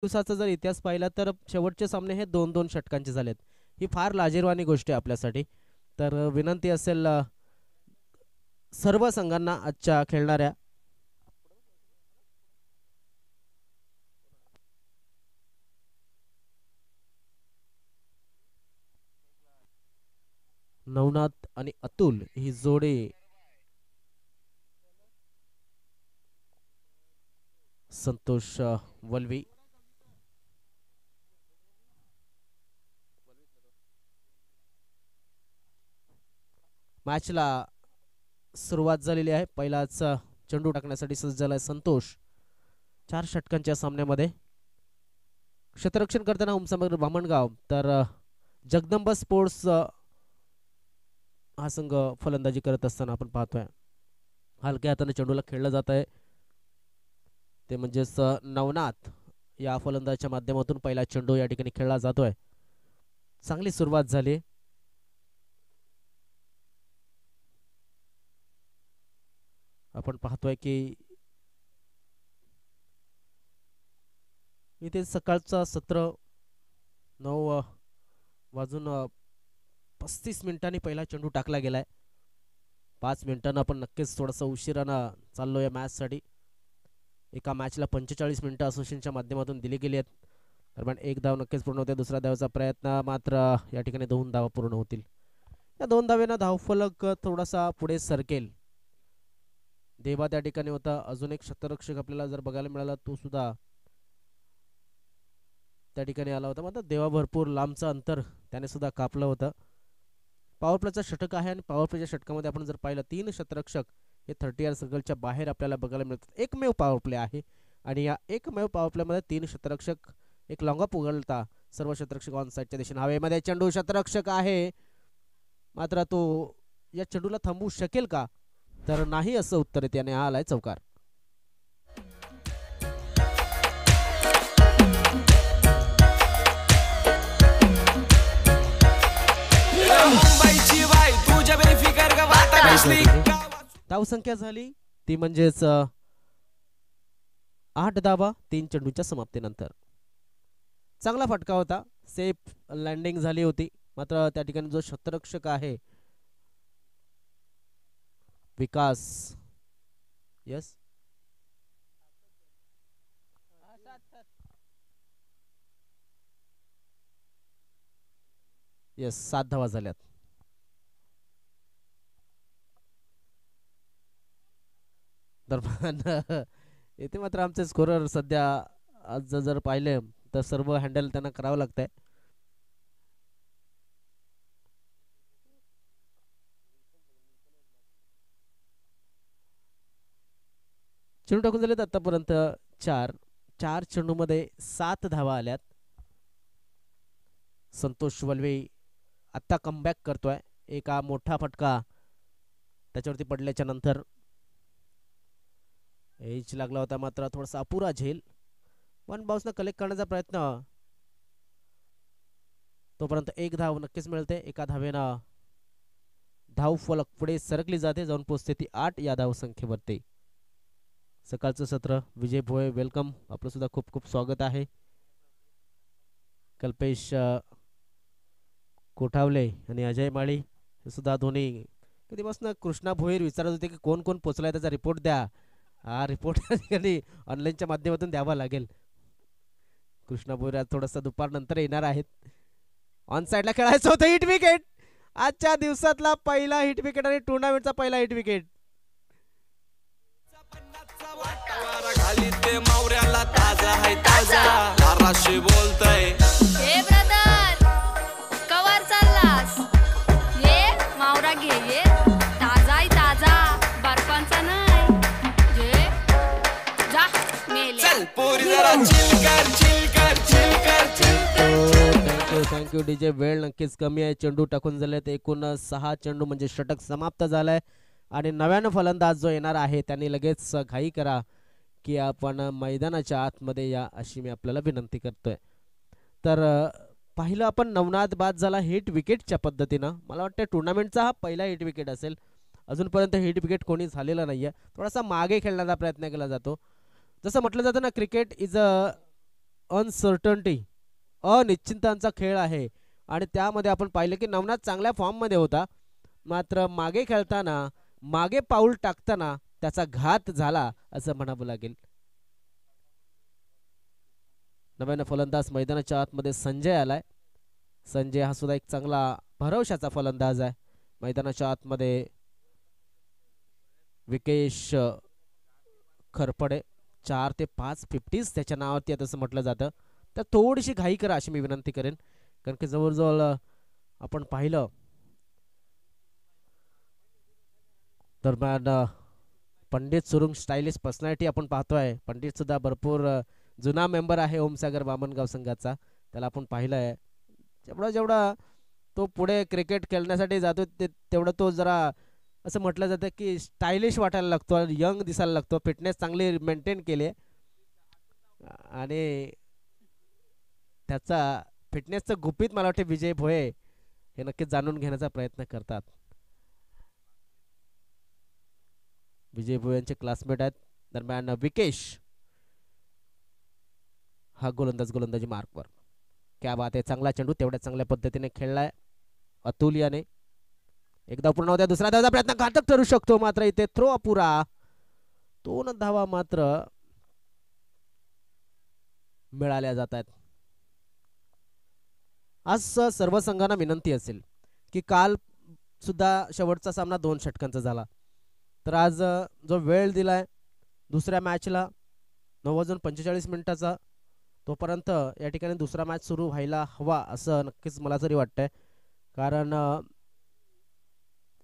दिवसाचा जर इतिहास पाहिला तर शेवटचे सामने हे 2-2 षटकांचे झालेत. ही फार लाजिरवाणी गोष्ट आहे आपल्यासाठी. तर विनंती असेल सर्व संघांना आजच्या खेळणाऱ्या नवनाथ आणि अतुल ही जोडी संतोष वल्वी मॅचला सुरुवात झालेली आहे. पहिलाच चेंडू टाकण्यासाठी सज्ज झालाय संतोष. 4 षटकांच्या सामन्यामध्ये क्षेत्ररक्षण करताना उमसमग्र बामणगाव तर जगदंबा स्पोर्ट्स हा संघ फलंदाजी करत असताना आपण पाहतोय हलक्या हाताने चेंडूला खेळलं जात आहे. ते म्हणजेच नवनाथ या फलंदाजाच्या माध्यमातून पहिला चेंडू या ठिकाणी खेळला जातोय. चांगली सुरुवात झाली. आपण पाहतोय की इथे सकाळचा सत्र 9:35 पहिला चेंडू टाकला गेलाय. 5 मिनिटांना आपण नक्कीच थोडासा उशिरानं चाललो या मॅच साठी. एका मॅचला 45 मिनिटं असोसिएशनच्या माध्यमातून दिली गेली आहेत. दरम्यान एक धाव नक्कीच पूर्ण होते. दुसऱ्या धावाचा प्रयत्न मात्र या ठिकाणी 2 धावा पूर्ण होतील. या 2 धावेनं धावफलक थोडासा पुढे सरकेल. देवा त्या ठिकाणी होता. अजून एक क्षेत्ररक्षक आपल्याला जर बघायला मिळाला तो सुद्धा त्या ठिकाणी आला होता. मात्र देवा भरपूर लांबचं अंतर त्याने सुद्धा कापलं होतं. पॉवर प्लेचा षटक आहे आणि पॉवर प्लेच्या षटकामध्ये आपण जर पाहिलं 3 क्षेत्ररक्षक हे 30 सर्कलच्या बाहेर आपल्याला बघायला मिळतात. एकमेव पॉवर प्ले आहे आणि या एकमेव पॉवर प्लेमध्ये 3 क्षेत्ररक्षक एक लॉंगअप उघडता सर्व क्षेत्ररक्षक ऑन साईडच्या दिशेने हवेमध्ये. चेंडू क्षेत्ररक्षक आहे मात्र तो या चेंडूला थांबवू शकेल का तर नाही असं उत्तर त्याने आलाय. चौकार. धावसंख्या झाली ती म्हणजेच 8 धावा 3 चेंडूच्या समाप्तीनंतर. चांगला फटका होता. सेफ लँडिंग झाली होती. मात्र त्या ठिकाणी जो क्षेत्ररक्षक आहे विकास यस यस 7 धावा झाल्यात. दरम्यान येथे मात्र आमचे स्कोरर सध्या आज जर पाहिले तर सर्व हँडल त्यांना करावं लागतंय. चेंडू टाकून झालेत आतापर्यंत 4 चेंडूमध्ये 7 धावा आल्यात. संतोष वल्वे आता कमबॅक करतोय. एका मोठा फटका त्याच्यावरती पडल्याच्या नंतर एज लागला होता मात्र थोडासा अपुरा झेल. 1 बाउन्सनं कलेक्ट करण्याचा प्रयत्न तोपर्यंत 1 धाव नक्कीच मिळते. एका धावेनं धाव फलक पुढे सरकली जाते जाऊन पोहोचते ती 8 या धाव संख्येवरती. सकाळचं सत्र विजय भोये वेलकम. आपलं सुद्धा खूप खूप स्वागत आहे. कल्पेश कोठावले आणि अजय माळी हे सुद्धा दोन्ही कधीपासून कृष्णा भोईर विचारत होते की कोण कोण पोचलाय त्याचा रिपोर्ट द्या. हा रिपोर्ट ऑनलाईनच्या माध्यमातून द्यावा लागेल. कृष्णा भोईर आज थोडासा दुपार नंतर येणार आहेत. ऑन साइडला खेळायचं होतं. Hit wicket. आजच्या दिवसातला पहिला हिट विकेट आणि टुर्नामेंटचा पहिला हिट विकेट. खाली ते मावऱ्याला ताजा आहे ताजा आराशी बोलतय. हे ब्रदर कवर चाललास ये मावरा घे ये ताजा आहे ताजा बर्फांचा नाही घे जा मेले. चल पोरी जरा चिल कर चिल कर चिल कर चिल कर. Thank you DJ. वेळ नक्कीच कमी आहे. चेंडू टाकून झालेत एकूण 6 चेंडू म्हणजे षटक समाप्त झालाय आणि नव्यानं फलंदाज जो येणार आहे त्यांनी लगेच घाई करा की आपण मैदानाच्या आतमध्ये या अशी मी आपल्याला विनंती करतोय. तर पाहिलं आपण नवनाथ बाद झाला हिट विकेटच्या पद्धतीनं. मला वाटतं टुर्नामेंटचा हा पहिला हिट विकेट असेल. अजूनपर्यंत हिट विकेट कोणी झालेला नाहीये. थोडासा मागे खेळण्याचा प्रयत्न केला जातो. जसं म्हटलं जातं ना क्रिकेट इज अ अनसर्टन्टी, अनिश्चितांचा खेळ आहे आणि त्यामध्ये आपण पाहिलं की नवनाथ चांगल्या फॉर्ममध्ये होता, मात्र मागे खेळताना, मागे पाऊल टाकताना त्याचा घात झाला असं म्हणावं लागेल. नव्यानं फलंदाज मैदानाच्या आतमध्ये संजय आलाय. संजय हा सुद्धा एक चांगला भरवशाचा फलंदाज आहे. मैदानाच्या आतमध्ये विकेश खरपडे 4 ते 5 50s त्याच्या नावावरती आहे असं म्हटलं जातं. तर थोडीशी घाई करा अशी मी विनंती करेन, कारण की जवळजवळ आपण पाहिलं दरम्यान पंडित सुरुंग स्टायलिश पर्सनॅलिटी आपण पाहतोय. पंडित सुद्धा भरपूर जुना मेंबर आहे ओमसागर बामणगाव संघाचा. त्याला आपण पाहिलंय जेवढा जेवढा तो पुढे क्रिकेट खेळण्यासाठी जातो तेवढं तो जरा असं म्हटलं जातं की स्टायलिश वाटायला लागतो, यंग दिसायला लागतो. फिटनेस चांगली मेंटेन केली आणि त्याचा फिटनेसचं गुपित मला वाटते विजय भोये हे नक्कीच जाणून घेण्याचा प्रयत्न करतात. विजय भोये यांचे क्लासमेट आहेत. दरम्यान विकेश हा गोलंदाजी मार्कवर. क्या बात आहे, चांगला चेंडू तेवढ्या चांगल्या पद्धतीने खेळलाय अतुल याने. एकदा पूर्ण होत्या, दुसरा धावाचा प्रयत्न घातक ठरू शकतो, मात्र इथे थ्रो अपुरा. 2 धावा मात्र मिळाल्या जात आहेत. आज सर्व संघांना विनंती असेल की काल सुद्धा शेवटचा सामना 2 षटकांचा झाला, तर आज जो वेळ दिलाय दुसऱ्या मॅचला 9:45 तोपर्यंत या ठिकाणी दुसरा मॅच सुरू व्हायला हवा असं नक्कीच मला तरी वाटतंय. कारण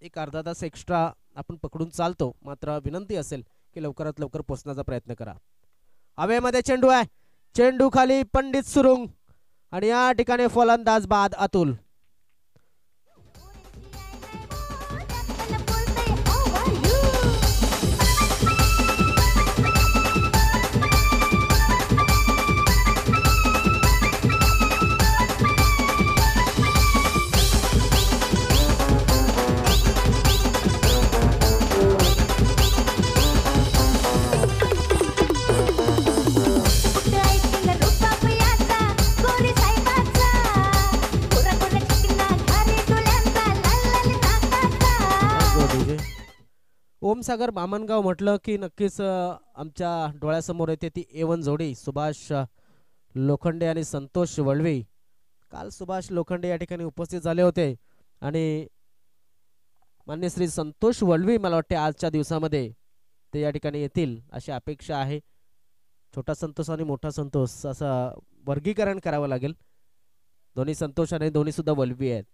एक अर्धा तास एक्स्ट्रा आपण पकडून चालतो, मात्र विनंती असेल की लवकरात लवकर पोहोचण्याचा प्रयत्न करा. हवेमध्ये चेंडू आहे, चेंडू खाली पंडित सुरुंग आणि या ठिकाणी फलंदाज बाद अतुल. ओमसागर बामणगाव म्हटलं की नक्कीच आमच्या डोळ्यासमोर येते ती A1 जोडी सुभाष लोखंडे आणि संतोष वळवी. काल सुभाष लोखंडे या ठिकाणी उपस्थित झाले होते आणि मान्य श्री संतोष वळवी मला वाटते आजच्या दिवसामध्ये ते या ठिकाणी येतील अशी अपेक्षा आहे. छोटा संतोष आणि मोठा संतोष असं वर्गीकरण करावं लागेल. दोन्ही संतोष आणि दोन्ही सुद्धा वळवी आहेत.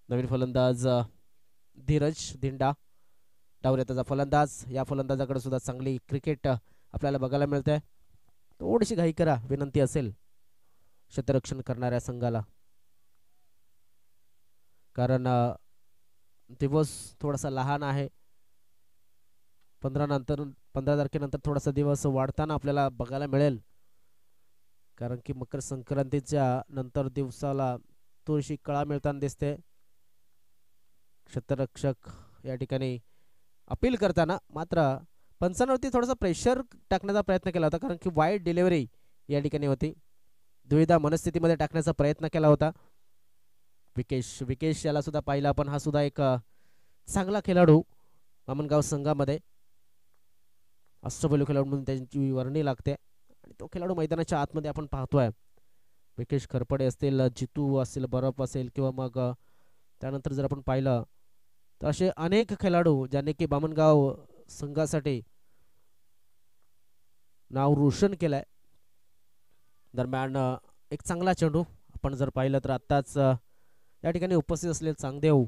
नवीन फलंदाज धीरज धिंडा डावरेताचा फलंदाज. या फलंदाजाकडे सुद्धा चांगली क्रिकेट आपल्याला बघायला मिळते. थोडीशी घाई करा विनंती असेल क्षेत्ररक्षण करणाऱ्या संघाला, कारण दिवस थोडासा लहान आहे. 15 तारखेनंतर थोडासा दिवस वाढताना आपल्याला बघायला मिळेल, कारण की मकर संक्रांतीच्या नंतर दिवसाला थोडीशी कळा मिळताना दिसते. क्षेत्ररक्षक या ठिकाणी अपील करताना मात्र पंचांवरती थोडासा प्रेशर टाकण्याचा प्रयत्न केला होता, कारण की वाईड डिलिव्हरी या ठिकाणी होती. दुविधा मनस्थितीमध्ये टाकण्याचा प्रयत्न केला होता. विकेश याला सुद्धा पाहिला, पण हा सुद्धा एक चांगला खेळाडू बामणगाव संघामध्ये अष्टपैलू खेळाडू म्हणून त्यांची वर्णी लागते आणि तो खेळाडू मैदानाच्या आतमध्ये आपण पाहतोय. विकेश खरपडे असतील, जितू असेल, बरफ असेल किंवा मग त्यानंतर जर आपण पाहिलं तर असे अनेक खेळाडू ज्यांनी की बामणगाव संघासाठी नाव रोशन केलंय. दरम्यान एक चांगला चेंडू आपण जर पाहिलं तर आत्ताच या ठिकाणी उपस्थित असलेले चांगदेव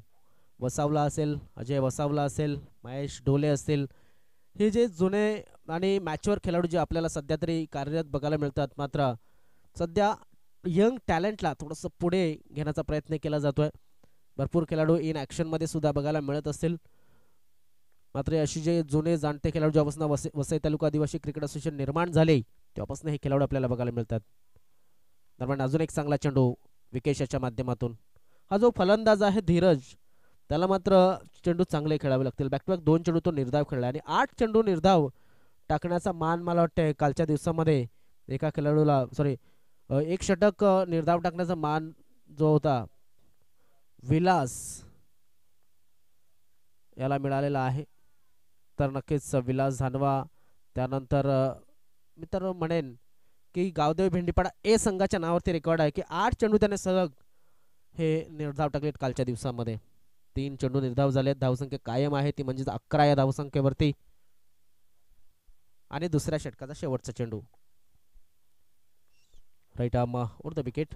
वसावला असेल, अजय वसावला असेल, महेश डोले असतील, हे जे जुने आणि मॅचवर खेळाडू जे आपल्याला सध्या तरी कार्यरत बघायला मिळतात, मात्र सध्या यंग टॅलेंटला थोडंसं पुढे घेण्याचा प्रयत्न केला जातोय. भरपूर खेळाडू इन ॲक्शनमध्ये सुद्धा बघायला मिळत असतील, मात्र अशी जे जुने जाणते खेळाडू जेव्हापासून वसई तालुका आदिवासी क्रिकेट असोसिएशन निर्माण झाले तेव्हापासून हे खेळाडू आपल्याला बघायला मिळतात. दरम्यान अजून एक चांगला चेंडू विकेश याच्या माध्यमातून. हा जो फलंदाज आहे धीरज, त्याला मात्र चेंडू चांगले खेळावे लागतील. बॅक टू बॅक 2 चेंडू तो निर्धाव खेळला आणि 8 चेंडू निर्धाव टाकण्याचा मान मला वाटतंय कालच्या दिवसामध्ये एका खेळाडूला सॉरी 1 षटक निर्धाव टाकण्याचा मान जो होता विलास याला मिळालेला आहे. तर नक्कीच विलास धानवा त्यानंतर मी तर म्हणेन की गावदेवी भेंडीपाडा ए संघाच्या नावावरती रेकॉर्ड आहे की 8 चेंडू त्याने सलग हे निर्धाव टाकलेत कालच्या दिवसामध्ये. 3 चेंडू निर्धाव झालेत. धावसंख्या कायम आहे ती म्हणजेच 11 या धावसंख्येवरती. आणि दुसऱ्या षटकाचा शेवटचा चेंडू right arm over the wicket.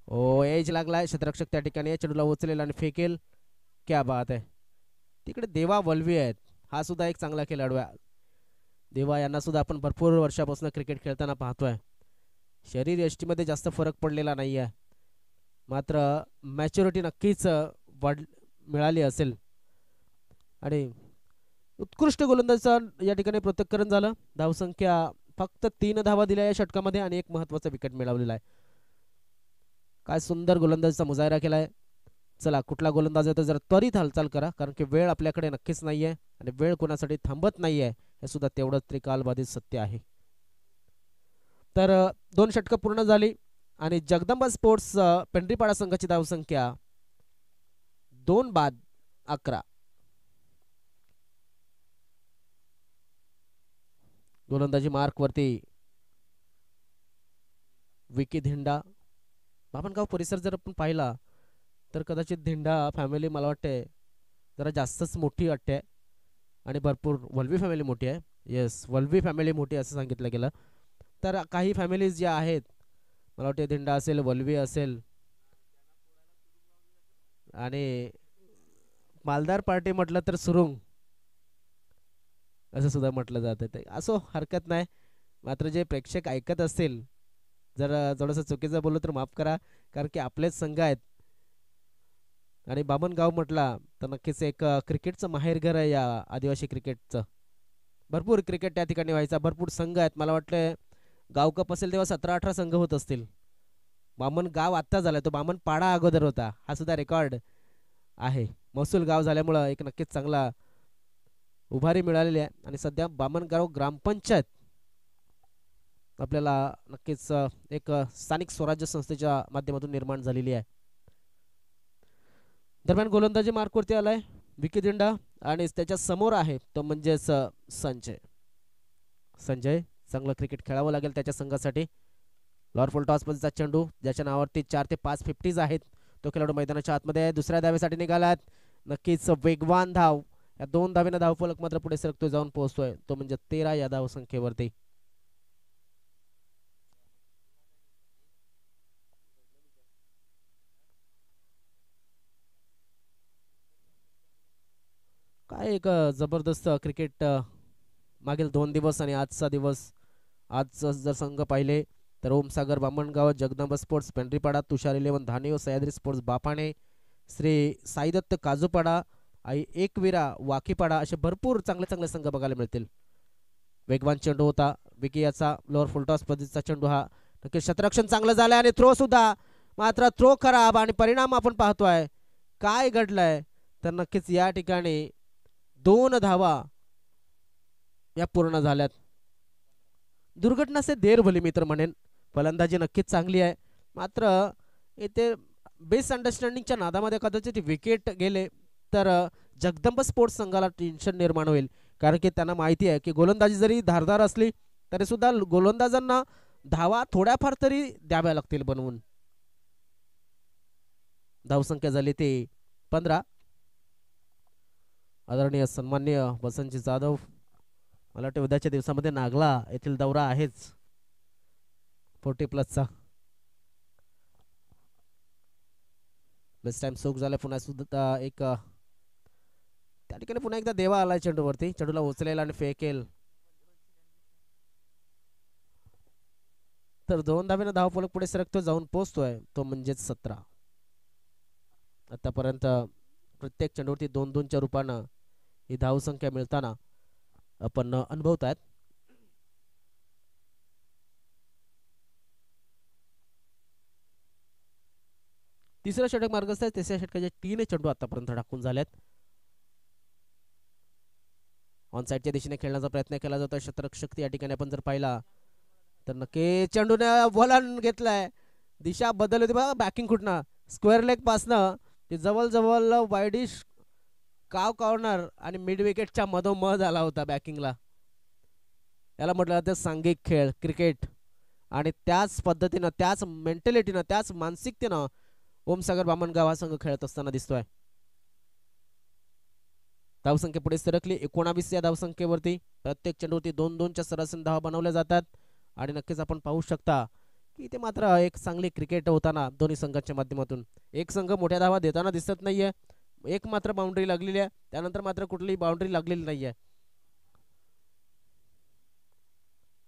ओ एज लागलाय. क्षेत्ररक्षक त्या ठिकाणी या चेंडूला उचलेल आणि फेकेल. क्या बात आहे. तिकडे देवा वल्वी आहेत. हा सुद्धा एक चांगला खेळाडू आहे. देवा यांना सुद्धा आपण भरपूर वर्षापासून क्रिकेट खेळताना पाहतोय. शरीर यष्टीमध्ये जास्त फरक पडलेला नाही आहे, मात्र मॅच्युरिटी नक्कीच मिळाली असेल. आणि उत्कृष्ट गोलंदाजीचं या ठिकाणी पृथक्करण झालं. धावसंख्या फक्त 3 धावा दिल्या या षटकामध्ये आणि एक महत्वाचा विकेट मिळवलेला आहे. काय सुंदर गोलंदाजीचा मुजाहिरा केलाय. चला कुठला गोलंदाज येतो जरा त्वरित हालचाल करा, कारण की वेळ आपल्याकडे नक्कीच नाहीये आणि वेळ कोणासाठी थांबत नाहीये हे सुद्धा तेवढंच त्रिकालबाधित सत्य आहे. तर 2 षटकं पूर्ण झाली आणि जगदंबा स्पोर्ट्स पेंढरीपाडा संघाची धावसंख्या 2 बाद 11. गोलंदाजी मार्क वरती विकी धिंडा. बामणगाव परिसर जर आपण पाहिला तर कदाचित धिंडा फॅमिली मला वाटते जरा जास्तच मोठी वाटते आणि भरपूर वल्वी फॅमिली मोठी आहे. येस, वल्वी फॅमिली मोठी असं सांगितलं गेलं. तर काही फॅमिलीज ज्या आहेत मला वाटते धिंडा असेल, वल्वी असेल आणि मालदार पार्टी म्हटलं तर सुरुंग असं सुद्धा म्हटलं जातं. ते असो हरकत नाही. मात्र जे प्रेक्षक ऐकत असतील जर थोडंसं चुकीचं बोललो तर माफ करा, कारण की आपलेच संघ आहेत आणि बामणगाव म्हटला तर नक्कीच एक क्रिकेटचं माहेरघर आहे. या आदिवासी क्रिकेटचं भरपूर क्रिकेट त्या ठिकाणी व्हायचा. भरपूर संघ आहेत. मला वाटतं गाव कप असेल तेव्हा 17-18 संघ होत असतील. बामणगाव आत्ता झालाय, तो बामणपाडा अगोदर होता. हा सुद्धा रेकॉर्ड आहे. महसूल गाव झाल्यामुळं एक नक्कीच चांगला उभारी मिळालेली आहे आणि सध्या बामणगाव ग्रामपंचायत आपल्याला नक्कीच एक स्थानिक स्वराज्य संस्थेच्या माध्यमातून निर्माण झालेली आहे. दरम्यान गोलंदाजी मार्कवरती आलाय विकी दिंडा आणि त्याच्या समोर आहे तो म्हणजेच संजय. संजय चांगलं क्रिकेट खेळावं लागेल त्याच्या संघासाठी. लॉर फुल टॉस पद्धतीचा चेंडू ज्याच्या नावावरती 4 ते 5 50s आहेत. तो खेळाडू मैदानाच्या आतमध्ये दुसऱ्या धावेसाठी निघालात. नक्कीच वेगवान धाव. या 2 धावेनं धावफलक मात्र पुढे सरकतोय, जाऊन पोहोचतोय. तो म्हणजे 13 या धावसंख्येवरती. काय एक जबरदस्त क्रिकेट मागील 2 दिवस आणि आजचा दिवस. आज जर संघ पाहिले तर ओमसागर बामणगाव, जगदंबा स्पोर्ट्स पेंढरीपाडा, तुषार 11 धानिव, सह्याद्री स्पोर्ट्स बापाणे, श्री साईदत्त काजूपाडा, आई एकविरा वाकीपाडा असे भरपूर चांगले चांगले संघ बघायला मिळतील. वेगवान चेंडू होता विकी याचा. लोअर फुलटॉस पद्धतीचा चेंडू हा नक्की क्षेत्ररक्षण चांगलं झालंय आणि थ्रो सुद्धा, मात्र थ्रो खराब आणि परिणाम आपण पाहतोय. काय घडलंय तर नक्कीच या ठिकाणी 2 धावा या पूर्ण झाल्यात. दुर्घटना से देर भली मी तर म्हणेन. फलंदाजी नक्कीच चांगली आहे, मात्र इथे बेस अंडरस्टँडिंगच्या नादामध्ये कदाचित विकेट गेले तर जगदंबा स्पोर्ट्स संघाला टेन्शन निर्माण होईल, कारण की त्यांना माहिती आहे की गोलंदाजी जरी धारदार असली तरी सुद्धा गोलंदाजांना धावा थोड्याफार तरी द्याव्या लागतील बनवून. धावसंख्या झाली ती 15. आदरणीय सन्माननीय वसंतजी जाधव, मला वाटतं उद्याच्या दिवसामध्ये नागला येथील दौरा आहेच 40+ बेस्ट टाइम सोक झाला. पुन्हा सुद्धा एक त्या ठिकाणी पुन्हा एकदा देवा आलाय चेंडूवरती. चेंडूला उचलेल आणि फेकेल तर 2 धावेनं धावफलक पुढे सरकतो, जाऊन पोहोचतोय. तो म्हणजेच 17. आतापर्यंत प्रत्येक चेंडूवरती 2-2च्या रूपानं ही धावसंख्या मिळताना आपण अनुभवत आहेत. तिसरं षटक मार्गस्थ आहे. तिसऱ्या षटकाचे 3 चेंडू आतापर्यंत टाकून झालेत. ऑन साईडच्या दिशेने खेळण्याचा प्रयत्न केला जातो. क्षेत्ररक्षक या ठिकाणी आपण जर पाहिला तर नक्की चेंडूने वळण घेतलाय. दिशा बदल होती बघा. बॅकिंग कुठनं स्क्वेअर लेग पासनं ते जवळ वाईडिश काव कॉर्नर आणि मिड विकेटच्या मधोमध आला होता बॅकिंगला. याला म्हटलं जातं सांघिक खेळ क्रिकेट. आणि त्याच पद्धतीनं त्याच मेंटॅलिटीनं त्याच मानसिकतेनं ओमसागर बामणगाव हा संघ खेळत असताना दिसतोय. धावसंख्या पुढे सरकली 19 या धावसंख्येवरती. प्रत्येक चेंडूवरती 2-2च्या सरासरी धावा बनवल्या जातात. आणि नक्कीच आपण पाहू शकता की ते मात्र एक चांगली क्रिकेट होताना दोन्ही संघांच्या माध्यमातून. एक संघ मोठ्या धावा देताना दिसत नाहीये. एक मात्र बाउंड्री लागलेली आहे. त्यानंतर मात्र कुठलीही बाउंड्री लागलेली नाहीये.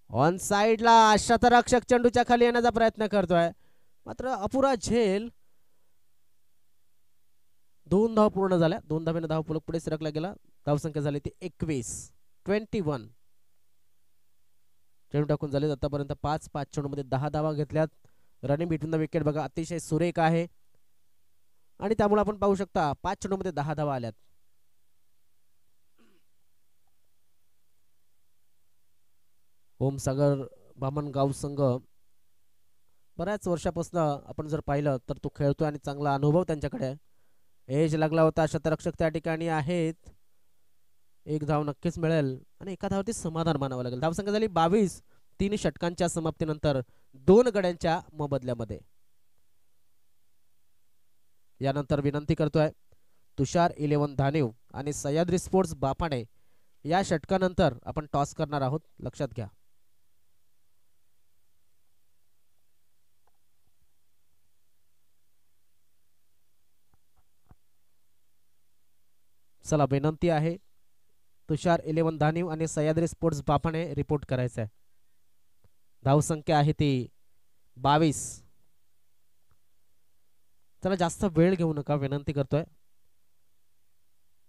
ऑन साइडला शतरक्षक चेंडूच्या खाली येण्याचा प्रयत्न करतोय मात्र अपुरा झेल. 2 धावा पूर्ण झाल्या. 2 धावेने धाव फलक पुढे सरकला गेला. धावसंख्या झाली ती 21 चेंडू टाकून झाले. आतापर्यंत 5 चेंडूमध्ये 10 धावा घेतल्यात. रनिंग बिटवीन द विकेट बघा अतिशय सुरेख आहे. आणि त्यामुळे आपण पाहू शकता 5 चेंडूमध्ये 10 धावा आल्यात. ओमसागर बामणगाव संघ बऱ्याच वर्षापासून आपण जर पाहिलं तर तो खेळतोय आणि चांगला अनुभव त्यांच्याकडे आहे. एज लागला होता. शतरक्षक त्या ठिकाणी आहेत. 1 धाव नक्कीच मिळेल आणि एका धावावरती समाधान मानावं लागेल. धावसंख्या झाली 22 3 षटकांच्या समाप्तीनंतर 2 गड्यांच्या मोबदल्यामध्ये. यानंतर विनंती करतोय तुषार 11 धानिव आणि सह्याद्री स्पोर्ट्स बापाणे या षटकानंतर आपण टॉस करणार आहोत. लक्षात घ्या. चला विनंती आहे तुषार 11 धानिव आणि सह्याद्री स्पोर्ट्स बापाणे रिपोर्ट करायचा आहे. धावसंख्या आहे ती 22. चला जास्त वेळ घेऊ नका विनंती करतोय.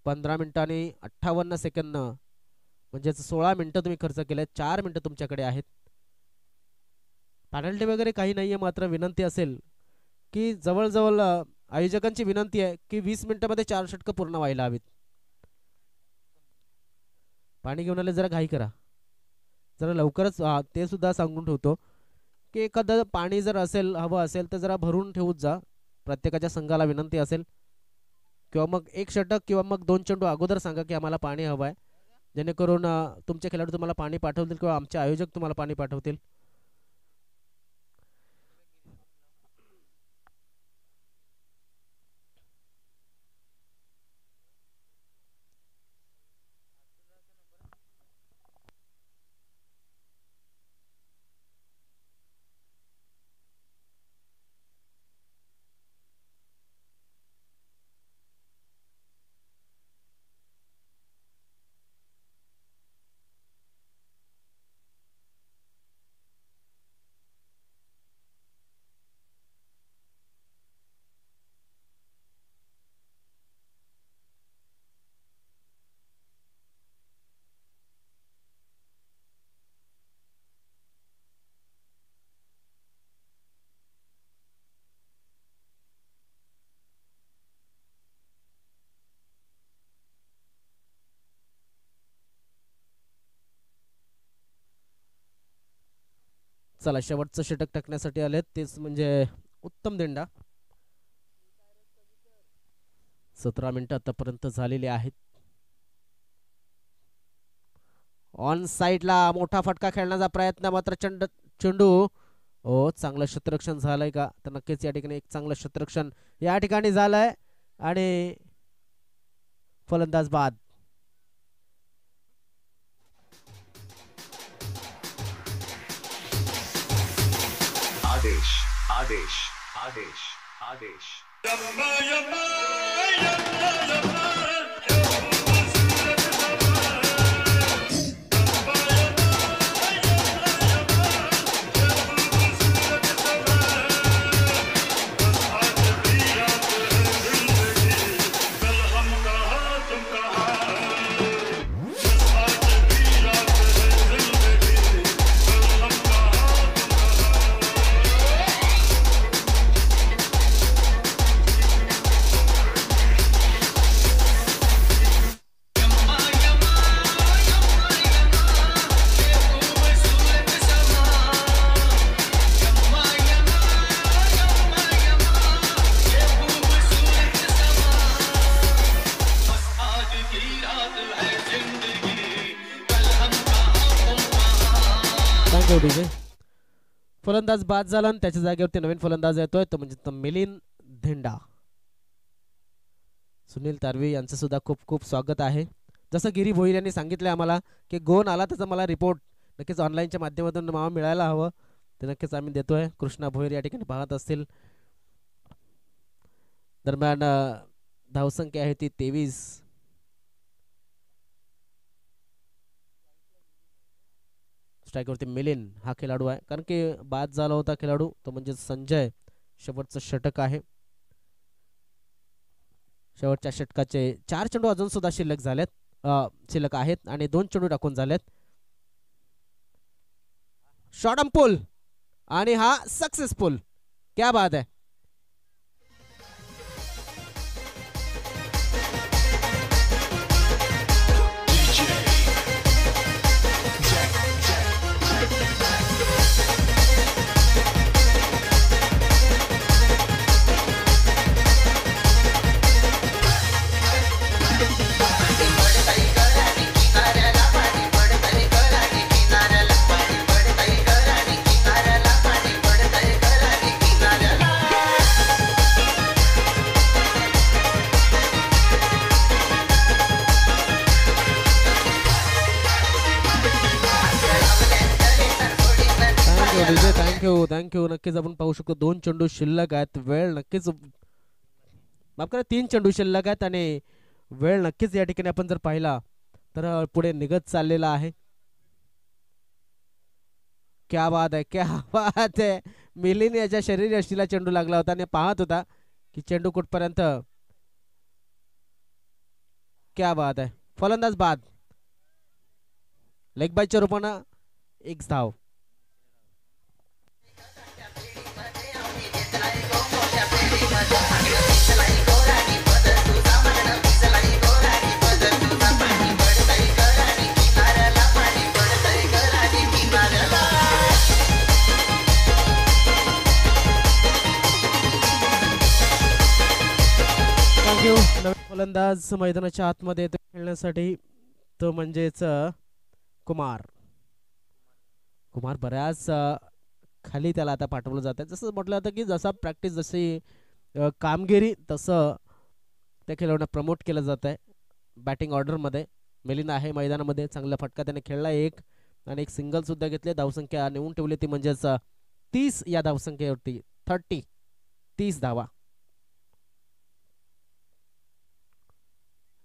15 मिनिटांनी 58 सेकंद म्हणजे 16 मिनिटं तुम्ही खर्च केले. 4 मिनिटं तुमच्याकडे आहेत. पेनल्टी वगैरे काही नाहीये. मात्र विनंती असेल की जवळजवळ आयोजकांची विनंती आहे की 20 मिनिटांमध्ये 4 षटकं पूर्ण व्हायला हवीत. पाणी घेऊन आले जरा घाई करा. जरा लवकरच ते सुद्धा सांगून ठेवतो की एखादं पाणी जर असेल हवं असेल तर जरा भरून ठेवूच जा. प्रत्येकाच्या संघाला विनंती असेल. किंवा मग 1 षटक किंवा मग 2 चेंडू अगोदर सांगा की आम्हाला पाणी हवं आहे. जेणेकरून तुमचे खेळाडू तुम्हाला पाणी पाठवतील किंवा आमचे आयोजक तुम्हाला पाणी पाठवतील. चला शेवटचं षटक टाकण्यासाठी आलेत तेच म्हणजे उत्तम देंडा. 17 मिनिटं आतापर्यंत झालेली आहेत. ऑन साइडला मोठा फटका खेळण्याचा प्रयत्न मात्र चेंडू चांगलं क्षेत्ररक्षण झालंय का तर नक्कीच या ठिकाणी एक चांगलं क्षेत्ररक्षण या ठिकाणी झालंय आणि फलंदाज बाद. आदेश आदेश आदेश आदेश यम्मा यम्मा यम्मा यम्मा थँक्यू डीजे. फलंदाज बाद झाला आणि त्याच्या जागेवरती नवीन फलंदाज येतोय तो म्हणजे मिलिंद धेंडा. सुनील तारवी यांचं सुद्धा खूप खूप स्वागत आहे. जसं गिरी भोईर यांनी सांगितलं आम्हाला की गोन आला त्याचा मला रिपोर्ट नक्कीच ऑनलाईनच्या माध्यमातून मिळायला हवं ते नक्कीच आम्ही देतोय. कृष्णा भोईर या ठिकाणी पाहत असतील. दरम्यान धावसंख्या आहे ती 23. स्ट्राईकवरती मिलिंद हा खेळाडू आहे कारण की बाद झाला होता खेळाडू तो म्हणजे संजय. शेवटचं षटक आहे. शेवटच्या षटकाचे 4 चेंडू अजून सुद्धा शिल्लक आहेत आणि 2 चेंडू टाकून झालेत. शॉट ऑन पुल आणि हा सक्सेसफुल. क्या बात है. थँक्यू. नक्कीच आपण पाहू शकतो 2 चेंडू शिल्लक आहेत. वेळ नक्कीच माफ करा 3 चेंडू शिल्लक आहेत आणि वेळ नक्कीच या ठिकाणी आपण जर पाहिला तर पुढे निघत चाललेला आहे. क्या बात है, क्या बात है. मिलिंद याच्या शरीर यष्टीला चेंडू लागला होता आणि पाहत होता की चेंडू कुठपर्यंत. क्या बात है. फलंदाज बाद. लेग बायच्या रूपानं 1 धाव. नवीन फलंदाज मैदानाच्या आतमध्ये येतो खेळण्यासाठी तो म्हणजेच कुमार. बऱ्याच खाली त्याला आता पाठवलं जात आहे. जसं म्हटलं होतं की जसा प्रॅक्टिस जशी कामगिरी तसं त्या खेळाडूंना प्रमोट केलं जात आहे. बॅटिंग ऑर्डरमध्ये मिलिंद आहे मैदानामध्ये. चांगला फटका त्याने खेळला एक आणि एक सिंगल सुद्धा घेतले. धावसंख्या नेऊन ठेवली ती म्हणजेच 30 या धावसंख्येवरती. 30 धावा.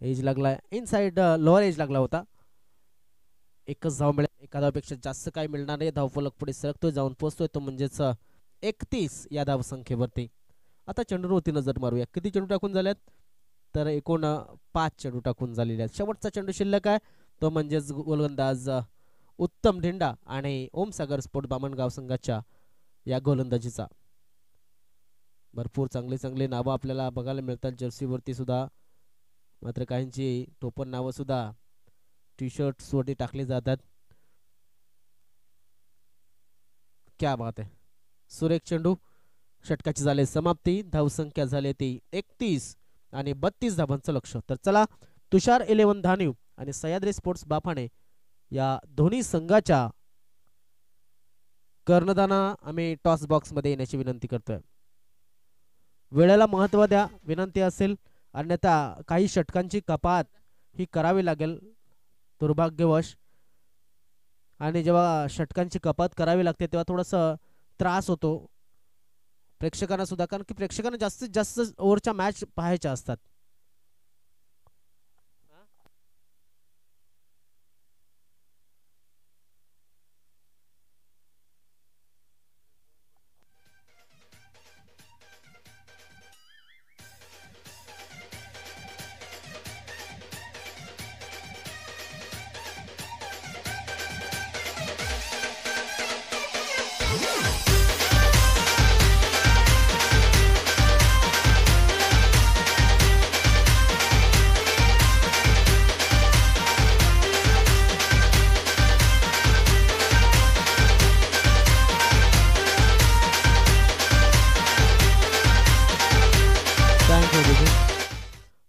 एज लागला इनसाइड लोअर एज लागला होता. एकच धाव मिळेल. एका धावपेक्षा जास्त काही मिळणार नाही. धावफलक पुढे सरकतोय जाऊन पोहोचतोय तो म्हणजेच 31 या धावसंख्येवरती. आता चेंडूवरती नजर मारूया. किती चेंडू टाकून झाल्यात तर एकूण 5 चेंडू टाकून झालेले आहेत. शेवटचा चेंडू शिल्लक आहे तो म्हणजेच गोलंदाज उत्तम ढेंडा आणि ओमसागर स्पोर्ट बामणगाव संघाच्या या गोलंदाजीचा. भरपूर चांगले नावं आपल्याला बघायला मिळतात जर्सीवरती सुद्धा. मात्र काहींची टोपण नावं सुद्धा टी शर्ट्स वरती टाकली जातात. क्या बात आहे. सुरेख चेंडू. षटकाची झाली समाप्ती. धावसंख्या झाली ती 31 आणि 32 धावांचं लक्ष. तर चला तुषार 11 धानीव आणि सह्याद्री स्पोर्ट्स बाफाणे या दोन्ही संघाच्या कर्णधारांना आम्ही टॉस बॉक्स मध्ये येण्याची विनंती करतोय. वेळेला महत्त्व द्या विनंती असेल अन्यथा काही षटकांची कपात ही करावी लागेल दुर्भाग्यवश. आणि जेव्हा षटकांची कपात करावी लागते तेव्हा थोडंसं त्रास होतो प्रेक्षकांना सुद्धा कारण की प्रेक्षकांना जास्तीत जास्त ओव्हरच्या मॅच पाहायच्या असतात.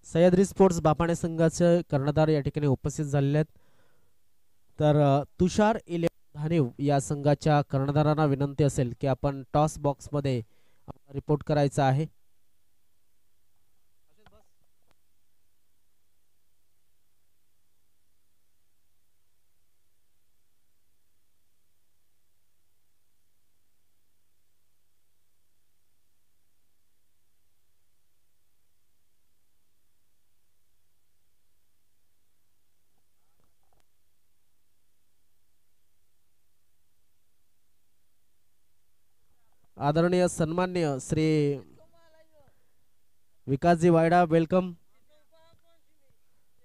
सह्याद्री स्पोर्ट्स बापाणे संघाचे कर्णधार या ठिकाणी उपस्थित झालेले आहेत. तर तुषार 11 आणि या संघाच्या कर्णधारांना विनंती असेल की आपण टॉस बॉक्स मध्ये रिपोर्ट करायचा आहे. आदरणीय सन्मान्य श्री विकासजी वायडा वेलकम.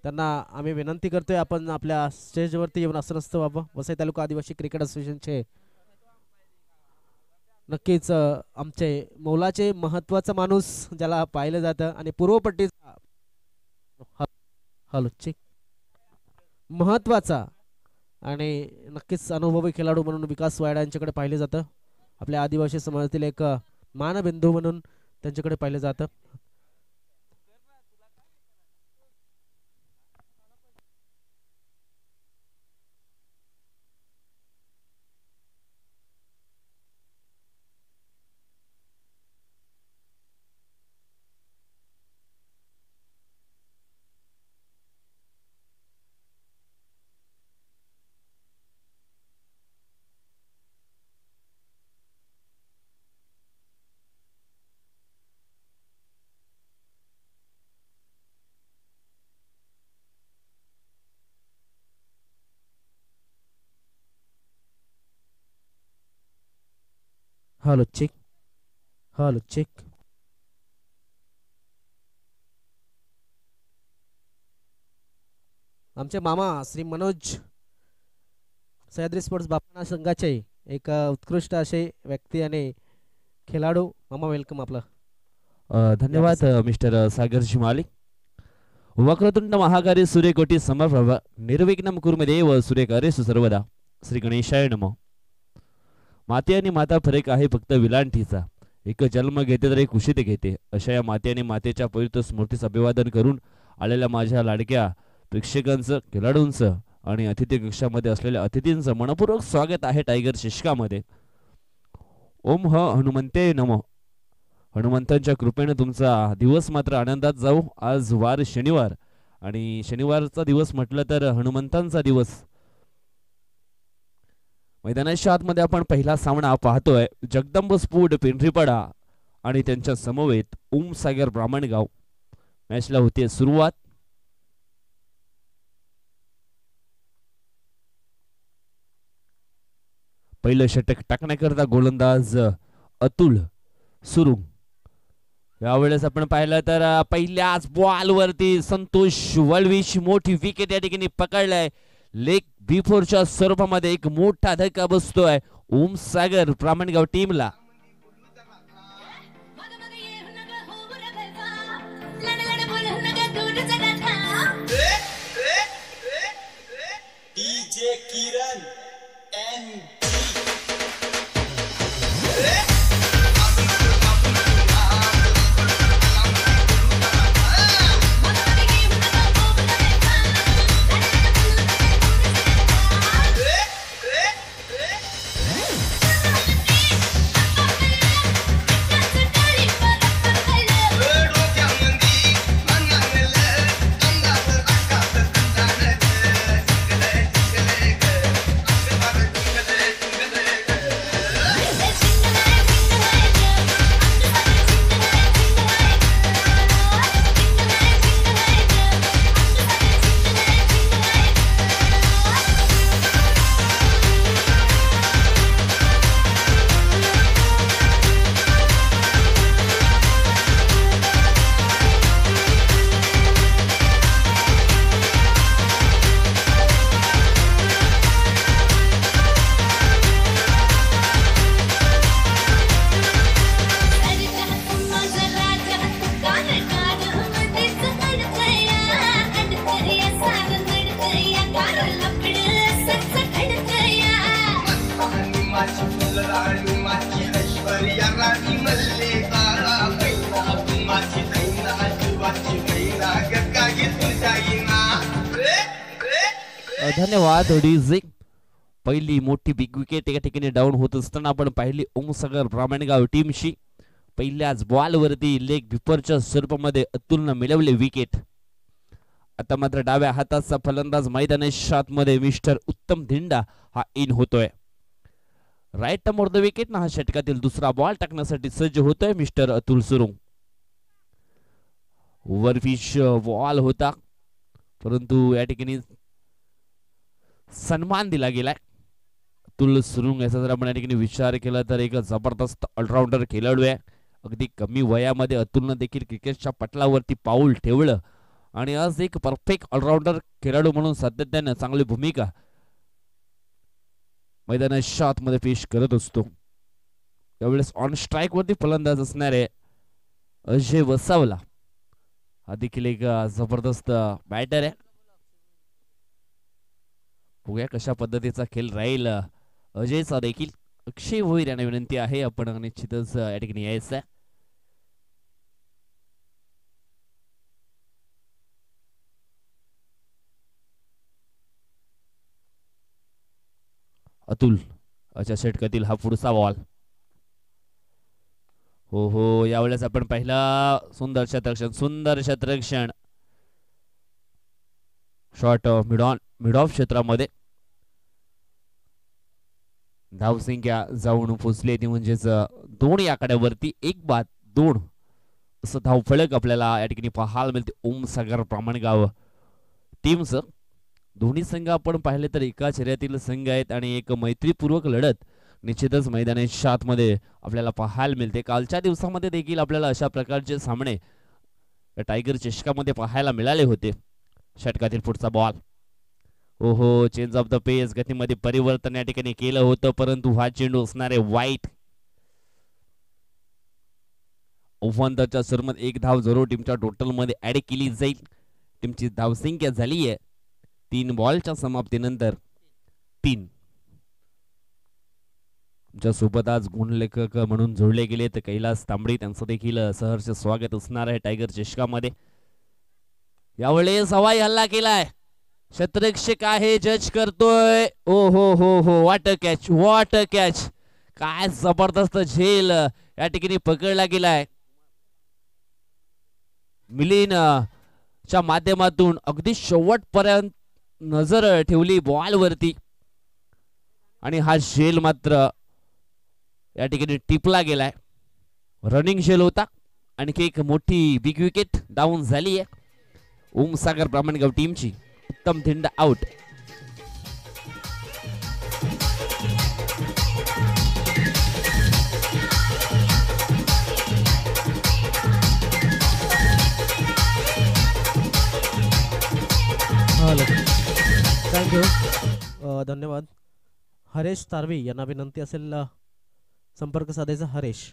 त्यांना आम्ही विनंती करतोय आपण आपल्या स्टेजवरती येऊन असं नसतं बाबा. वसई तालुका आदिवासी क्रिकेट असोसिएशनचे नक्कीच आमचे मौलाचे महत्वाचा माणूस ज्याला पाहिलं जातं आणि पूर्वपट्टीचा हॅलो चेक महत्वाचा आणि नक्कीच अनुभवी खेळाडू म्हणून विकास वायडा यांच्याकडे पाहिले जातं. आपल्या आदिवासी समाजातील एक मानबिंदू म्हणून त्यांच्याकडे पाहिलं जातं. Hello check hello check. आमचे मामा श्री मनोज सह्याद्री स्पोर्ट्स बापना संघाचे एक उत्कृष्ट असे व्यक्ती आणि खेळाडू. मामा वेलकम आपलं. धन्यवाद मिस्टर सागर शिमाली. वक्रतुंड महाकारी सूर्यकोटी समप्रभ निर्विघ्नं कुर्मदेव सूर्यकार्येषु सर्वदा. श्री गणेशाय नमः. माते आणि माता फरक आहे फक्त विलांटीचा. एक जन्म घेते तर एक कुशीत घेते. अशा या माते आणि मातेच्या पवित्र स्मृतीस अभिवादन करून आलेल्या माझ्या लाडक्या प्रेक्षकांचं, खेळाडूंचं आणि अतिथी कक्षामध्ये असलेल्या अतिथींचं मनपूर्वक स्वागत आहे टायगर शिष्कामध्ये. ओम हनुमंते नमः. हनुमंतांच्या कृपेने तुमचा दिवस मात्र आनंदात जाऊ. आज वार शनिवार आणि शनिवारचा दिवस म्हटलं तर हनुमंतांचा दिवस. मैदानाच्या आतमध्ये आपण पहिला सामना पाहतोय. जगदंब स्फूट पिंपरीपाडा आणि त्यांच्या समवेत ओम सागर ब्राह्मणगाव. मॅचला होते सुरुवात. पहिलं षटक टाकण्याकरता गोलंदाज अतुल सुरुंग. यावेळेस आपण पाहिलं तर पहिल्याच बॉल वरती संतोष वळवीची मोठी विकेट या ठिकाणी पकडलाय. लेग बिफोरच्या स्वरूपामध्ये एक मोठा धक्का बसतोय ओम सागर ब्राह्मणगाव टीमला. डीजे किरण एन धन्यवाद डीजे. पहिली मोठी बिग विकेट एका ठिकाणी डाऊन होत असताना आपण पाहिली ओमसागर ब्राह्मणगाव टीमशी पहिल्याच बॉलवरती लेग बिफोरच्या स्वरूपामध्ये अतुलनं मिळवले विकेट. आता मात्र डाव्या हाताचा फलंदाज मैदानाच्या मध्ये मिस्टर उत्तम धिंडा हा इन होतोय. राईट टर्म द विकेट ना हा षटकातील दुसरा बॉल टाकण्यासाठी सज्ज होतोय मिस्टर अतुल सुरुंग. ओव्हरफिश बॉल होता परंतु या ठिकाणी सन्मान दिला गेलाय. अतुल सुरुंग याचा जर आपण या ठिकाणी विचार केला तर एक जबरदस्त ऑलराऊंडर खेळाडू आहे. अगदी कमी वयामध्ये अतुलनं देखील क्रिकेटच्या पटलावरती पाऊल ठेवलं आणि आज एक परफेक्ट ऑलराऊंडर खेळाडू म्हणून सातत्याने चांगली भूमिका मैदानाच्या आतमध्ये पेश करत असतो. यावेळेस ऑन स्ट्राईक वरती फलंदाज असणारे अजय वसावला हा देखील एक जबरदस्त बॅटर आहे. बघूया कशा पद्धतीचा खेळ राहील अजयचा देखील. अक्षय भोईर यांना विनंती आहे आपण निश्चितच या ठिकाणी यायचं आहे. अतुल अशा षटकातील हा पुढचा बॉल. हो हो यावेळेस आपण पहिला सुंदर शतरक्षण शॉट मिड ऑफ क्षेत्रामध्ये धावसंख्या जाऊन पोचली ती म्हणजेच 2 या आकड्यावरती 1-2 असं धावफलक आपल्याला या ठिकाणी पाहायला मिळते ओमसागर ब्राह्मणगाव टीमचं. दोन्ही संघ आपण पाहिले तर एका शर्यतीतील संघ आहेत आणि एक मैत्रीपूर्वक लढत निश्चितच मैदानाच्या आतमध्ये आपल्याला पाहायला मिळते. कालच्या दिवसामध्ये देखील आपल्याला अशा प्रकारचे सामने टायगर चषकामध्ये पाहायला मिळाले होते. षटकातील पुढचा बॉल. ओहो चेंज ऑफ द पेस गतीमध्ये परिवर्तन या ठिकाणी केलं होतं परंतु हा चेंडू असणारे वाईट. ओव्हनच्या सुरुवात 1 धाव जरूर टीमच्या टोटल मध्ये ऍड केली जाईल. टीमची धावसंख्या झाली आहे 3 बॉलच्या समाप्तीनंतर 3. तुमच्या सोबत आज गुणलेखक म्हणून जोडले गेले तर कैलास तांबडी त्यांचं देखील सहर्ष स्वागत असणार आहे टायगर चषकामध्ये. यावेळेस हवाई हल्ला केलाय क्षेत्ररक्षक आहे जज करतोय. ओ हो हो हो वॉट अ कॅच काय जबरदस्त झेल या ठिकाणी पकडला गेलाय. मिलिन च्या माध्यमातून अगदी शेवटपर्यंत नजर ठेवली बॉल वरती आणि हा झेल मात्र या ठिकाणी टिपला गेलाय. रनिंग झेल होता. आणखी एक मोठी बिग विकेट डाऊन झाली आहे ओमसागर ब्राह्मणगाव टीमची. उत्तम धिंड आउट. थँक्यू धन्यवाद. हरेश तारवी यांना विनंती असेल संपर्क साधायचा. हरेश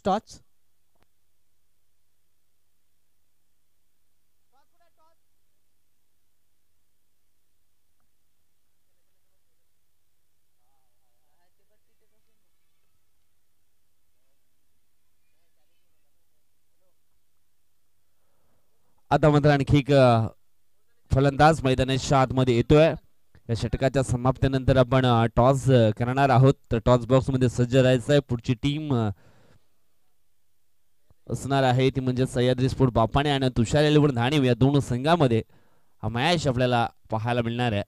टॉच. आता मात्र आणखी एक फलंदाज मैदानाच्या आतमध्ये येतोय. या षटकाच्या समाप्तीनंतर आपण टॉस करणार आहोत. तर टॉस बॉक्स मध्ये सज्ज राहायचं आहे. पुढची टीम असणार आहे ती म्हणजे सह्याद्री स्पोर्ट बापाणे आणि तुषार एलिवन धाणीव या दोन संघामध्ये हा मॅच आपल्याला पाहायला मिळणार आहे.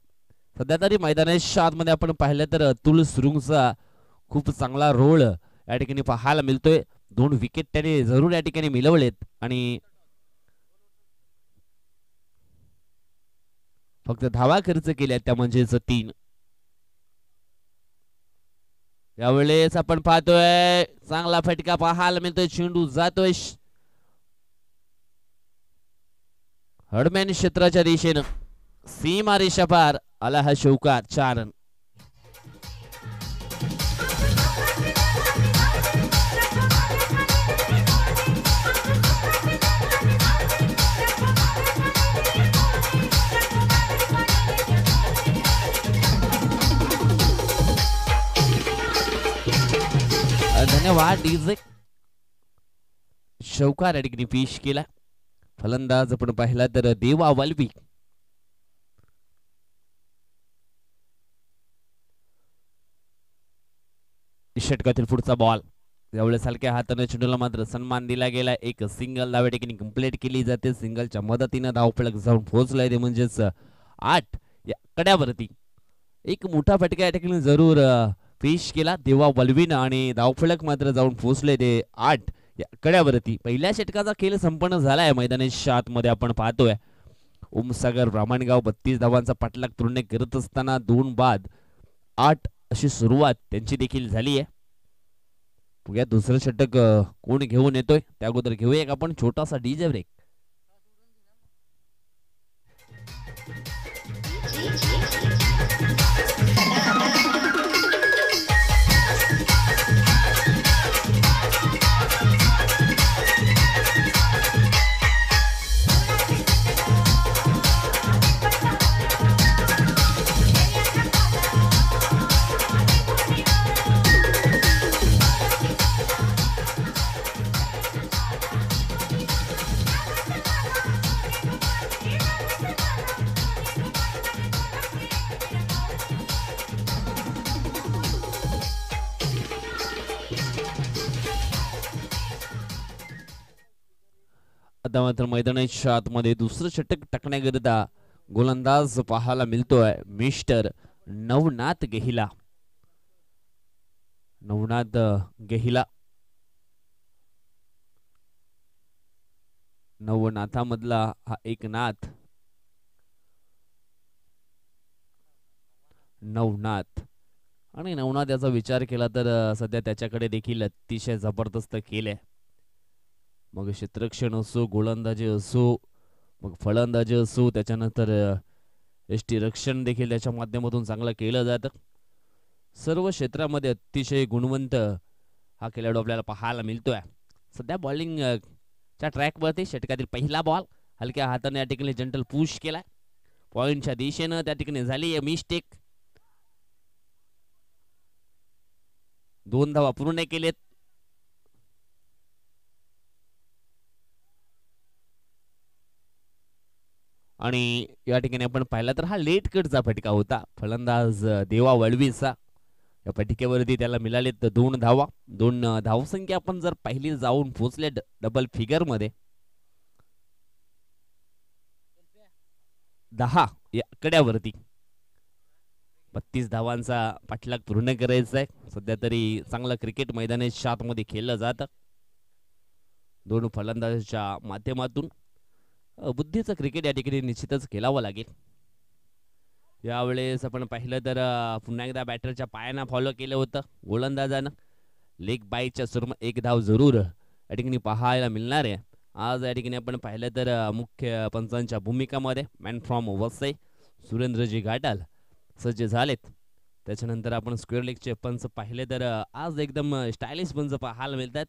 सध्या तरी मैदानाच्या आतमध्ये आपण पाहिलं तर अतुल सुरुंगचा खूप चांगला रोल या ठिकाणी पाहायला मिळतोय. 2 विकेट त्याने जरूर या ठिकाणी मिळवलेत आणि फक्त धावा खर्च केल्या त्या म्हणजेच 3. यावेळेस आपण पाहतोय चांगला फटका पाहायला मिळतोय. चेंडू जातोय हडमॅन क्षेत्राच्या दिशेनं. सीमा रेषा पार आला हा शौकार. 4 रन. धन्यवाद डीजे. शौकार या ठिकाणी पेश केला. फलंदाज आपण पाहिला तर देवा वल्वी. षटकातील पुढचा बॉल यावेळेस हलक्या हाताने चेंडूला मात्र सन्मान दिला गेला. एक सिंगल धावे ठिकाणी कंप्लीट केली जाते. सिंगलच्या मदतीने धावफलक जाऊन पोहोचलाय ते म्हणजेच 8 या कड्यावरती. एक मोठा फटका या ठिकाणी जरूर पेश केला देवा वल्वीनं आणि धावफलक मात्र जाऊन पोहोचले ते 8 या कड्यावरती. पहिल्या षटकाचा खेळ संपन्न झालाय. मैदानाच्या आतमध्ये आपण पाहतोय ओमसागर ब्राह्मणगाव 32 धावांचा पाठलाग पूर्ण करत असताना 2 बाद 8 अशी सुरुवात त्यांची देखील झाली आहे. बघूया दुसरं षटक कोण घेऊन येतोय. त्या अगोदर घेऊया एक आपण छोटासा डीजे ब्रेक. आता मात्र मैदानाच्या आतमध्ये दुसरं षटक टाकण्याकरिता गोलंदाज पाहायला मिळतोय मिस्टर नवनाथ गेहिला. नवनाथ गेहिला नवनाथामधला हा एक नाथ नवनाथ आणि नवनाथ याचा विचार केला तर सध्या त्याच्याकडे देखील अतिशय जबरदस्त केले. मग क्षेत्ररक्षण असो गोलंदाजी असो मग फलंदाजी असो त्याच्यानंतर यष्टीरक्षण देखील त्याच्या माध्यमातून चांगलं केलं जातं. सर्व क्षेत्रामध्ये अतिशय गुणवंत हा खेळाडू आपल्याला पाहायला मिळतोय. सध्या बॉलिंग च्या ट्रॅकवरती षटकातील पहिला बॉल हलक्या हाताने या ठिकाणी जंटल पुश केलाय. पॉइंटच्या दिशेनं त्या ठिकाणी झाली मिस्टेक. 2 धावा पूर्ण केलेत. आणि या ठिकाणी आपण पाहिला तर हा लेट कटचा फटका होता फलंदाज देवा वळवीचा. या फटक्यावरती त्याला मिळालेत 2 धावा. 2 धावसंख्या आपण जर पहिली जाऊन पोहोचले डबल फिगर मध्ये 10 या कड्यावरती. 32 धावांचा पाठलाग पूर्ण करायचा आहे. सध्या तरी चांगलं क्रिकेट मैदानाच्या आतमध्ये खेळलं जातं. 2 फलंदाजाच्या माध्यमातून बुद्धीचं क्रिकेट या ठिकाणी निश्चितच खेळावं लागेल. यावेळेस आपण पाहिलं तर पुन्हा एकदा बॅटरच्या पायानं फॉलो केलं होतं गोलंदाजानं. लेग बाईच्या स्वरूपात 1 धाव जरूर या ठिकाणी पाहायला मिळणार आहे. आज या ठिकाणी आपण पाहिलं तर मुख्य पंचांच्या भूमिकामध्ये मॅन फ्रॉम वसई सुरेंद्रजी घाटाल सज्ज झालेत. त्याच्यानंतर आपण स्क्वेअर लेगचे पंच पाहिले तर आज एकदम स्टायलिश पंच पाहायला मिळतात.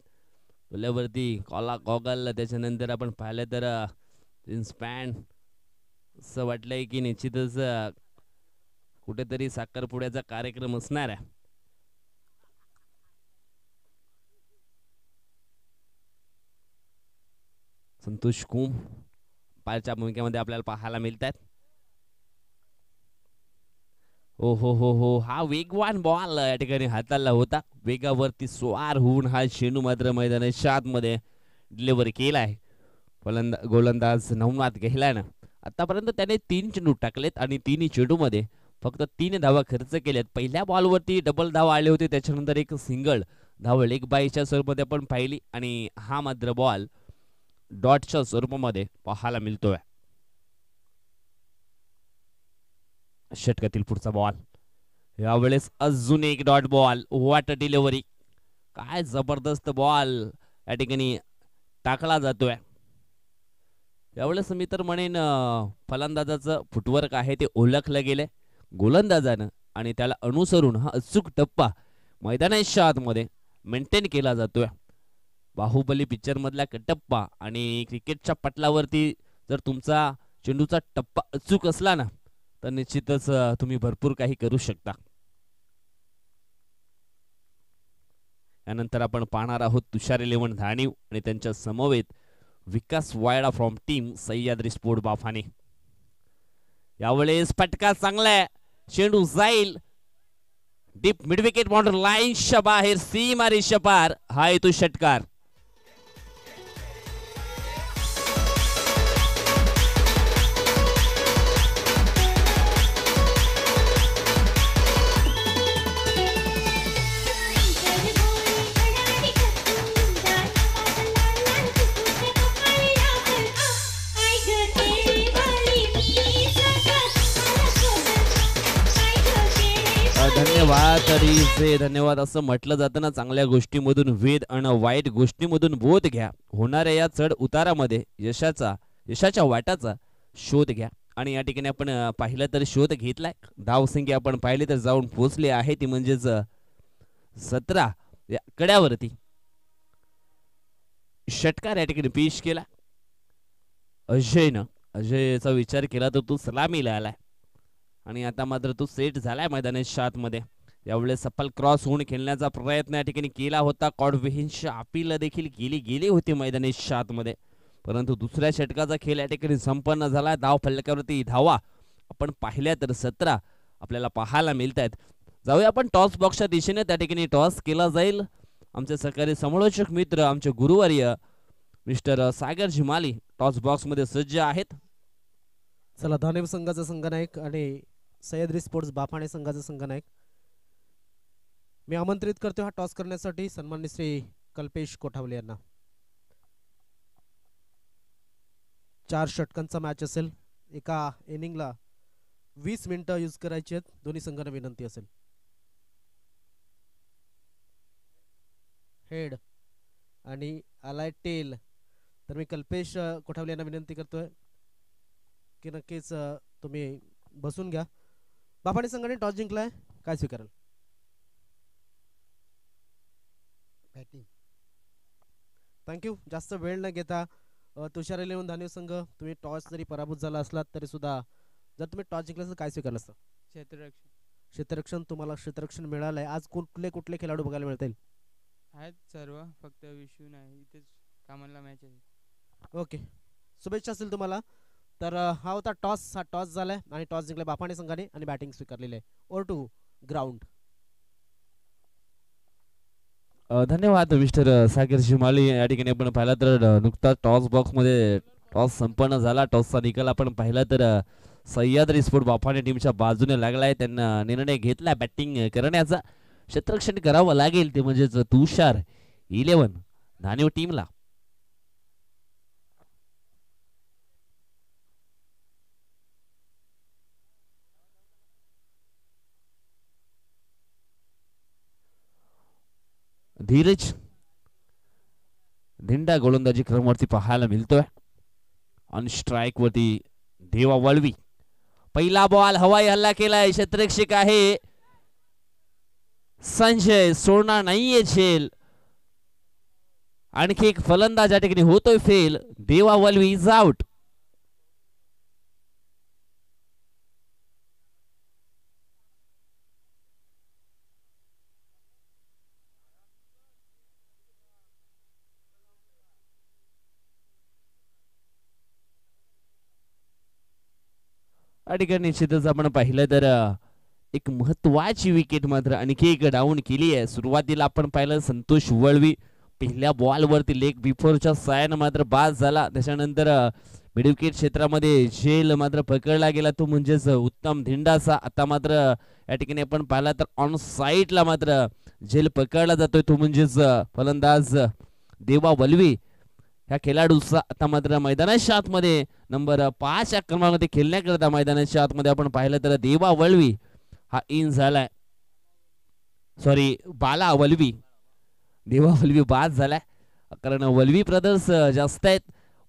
बोल्यावरती कॉला गॉगल त्याच्यानंतर आपण पाहिलं तर जीन्स पॅन्ट असं वाटलंय की निश्चितच कुठेतरी साखरपुड्याचा कार्यक्रम असणार आहे. संतोष कुम पायच्या भूमिकेमध्ये आपल्याला पाहायला मिळतात. ओ हो हो हो हा वेगवान बॉल या ठिकाणी हाताला होता. वेगावरती स्वार होऊन हा चेंडू मात्र मैदानाच्या आतमध्ये डिलिव्हरी केलाय गोलंदाज नवनाथ गेहिलानं. आतापर्यंत त्याने 3 चेंडू टाकलेत आणि 3 चेंडूमध्ये फक्त 3 धावा खर्च केल्यात. पहिल्या बॉलवरती डबल धाव आले होते. त्याच्यानंतर एक सिंगल धाव लेग बायच्या स्वरूपामध्ये आपण पाहिली आणि हा मात्र बॉल डॉटच्या स्वरूपामध्ये पाहायला मिळतोय. षटकातील पुढचा बॉल यावेळेस अजून एक dot ball. What a delivery. काय जबरदस्त बॉल या ठिकाणी टाकला जातोय. यावेळेस मी तर म्हणेन फलंदाजाचं फुटवर्क आहे ते ओळखलं गेले गोलंदाजानं आणि त्याला अनुसरून हा अचूक टप्पा मैदानाच्या आतमध्ये मेंटेन केला जातोय. बाहुबली पिक्चर मधला कटप्पा आणि क्रिकेटच्या पटलावरती जर तुमचा चेंडूचा टप्पा अचूक असला ना तर निश्चितच तुम्ही भरपूर काही करू शकता. यानंतर आपण पाहणार आहोत तुषार 11 धाणीव आणि त्यांच्या समवेत विकास Vaida from team Sahyadri sport बाफाने. यावेळेस फटका चांगला आहे, चेंडू जाईल डीप मिड विकेट बॉर्डर लाईनच्या बाहेर सीमा रेषा पार. हा येतो षटकार. धन्यवाद. तरी धन्यवाद असं म्हटलं जातं ना, चांगल्या गोष्टीमधून वेद आणि वाईट गोष्टीमधून बोध घ्या. होणाऱ्या या चढ उतारामध्ये यशाच्या वाटाचा शोध घ्या. आणि या ठिकाणी आपण पाहिलं तर शोध घेतलाय. धावसंख्या आपण पाहिली तर जाऊन पोहोचली आहे ती म्हणजेच 17 या कड्यावरती. षटकार या ठिकाणी पेश केला अजयचा विचार केला तर तू सलामीला आलाय आणि आता मात्र तो सेट झालाय मैदानाच्या आतमध्ये. यावेळेस सफल क्रॉस होऊन खेळण्याचा प्रयत्न या ठिकाणी केला होता. कॉडवेहिनच्या अपील देखील गेली होती मैदानाच्या आतमध्ये, परंतु दुसऱ्या षटकाचा खेळ या ठिकाणी संपन्न झाला. धाव फलकावरती धावा आपण पाहिल्या तर 17 आपल्याला पाहायला मिळत आहेत. जाऊया आपण टॉस बॉक्सच्या दिशेने. त्या ठिकाणी टॉस केला जाईल. आमचे सहकारी समालोचक मित्र आमचे गुरुवर्य मिस्टर सागर जिमाली टॉस बॉक्स मध्ये सज्ज आहेत. चला, धानेव संघाचा संघनायक आणि सह्याद्री स्पोर्ट्स बाफाणे संघाचा संघनायक मी आमंत्रित करतो हा टॉस करण्यासाठी सन्माननीय श्री कल्पेश कोठावले यांना. 4 षटकांचा मॅच असेल. एका इनिंगला 20 मिनिटं यूज करायची आहेत. दोन्ही संघांना विनंती असेल. हेड आणि आलाय टेल. तर मी कल्पेश कोठावले यांना विनंती करतोय की नक्कीच तुम्ही बसून घ्या. बाफाणे संघाने टॉस जिंकलाय, काय स्वीकाराल? बॅटिंग. थँक्यू. जास्त वेळ न घेता तुषार 11 धानेव संघ, तुम्ही टॉस जरी पराभूत झाला असलात तरी सुद्धा जर तुम्ही टॉस जिंकला तर काय स्वीकारलं असतं? क्षेत्ररक्षण. तुम्हाला क्षेत्ररक्षण मिळालंय. आज कुठले खेळाडू बघायला मिळतील? आहेत सर्व, फक्त विषू नाही, इथेच कामाला मॅच आहे. ओके, शुभेच्छा असेल तुम्हाला. तर हा होता टॉस. हा टॉस झालाय आणि टॉस जिंकला बाफाणे संघाने आणि बॅटिंग स्वीकारलेली आहे. Over to ground. धन्यवाद मिस्टर सागर जिमाली. या ठिकाणी आपण पाहिला तर नुकताच टॉस बॉक्स मध्ये टॉस संपन्न झाला. टॉसचा निकाल आपण पाहिला तर सह्याद्री स्पोर्ट बाफाणे टीमच्या बाजूने लागलाय. त्यांना निर्णय घेतला बॅटिंग करण्याचा. क्षेत्ररक्षण करावं लागेल ते म्हणजेच तुषार 11 धानेव टीमला. धीरज धिंडा गोलंदाजी क्रमवरती पाहायला मिळतोय. ऑन स्ट्राइक वरती देवा वळवी. पहिला बॉल हवाई हल्ला केलाय. क्षेत्ररक्षक आहे संजय, सोडणार नाहीये झेल. आणखी एक फलंदाज या ठिकाणी होतोय फेल. देवा वळवी इज आउट. या ठिकाणी निश्चितच आपण पाहिलं तर एक महत्वाची विकेट मात्र आणखी एक डाऊन केली आहे. सुरुवातीला आपण पाहिलं संतोष वळवी पहिल्या बॉल वरती लेग बिफोरच्या सायानं मात्र बाद झाला. त्याच्यानंतर मिड विकेट क्षेत्रामध्ये झेल मात्र पकडला गेला, तो म्हणजेच उत्तम धिंडाचा. आता मात्र या ठिकाणी आपण पाहिला तर ऑन साईडला मात्र झेल पकडला जातोय, तो म्हणजेच फलंदाज देवा वल्वी. ह्या खेळाडूचा आता मात्र मैदानाच्या आतमध्ये नंबर 5 या क्रमांकामध्ये खेळण्याकरता मैदानाच्या आतमध्ये आपण पाहिलं तर देवा वळवी हा इन झालाय. सॉरी, बाला वल्वी. देवा वल्वी बाद झालाय कारण वल्वी ब्रदर्स जास्त आहेत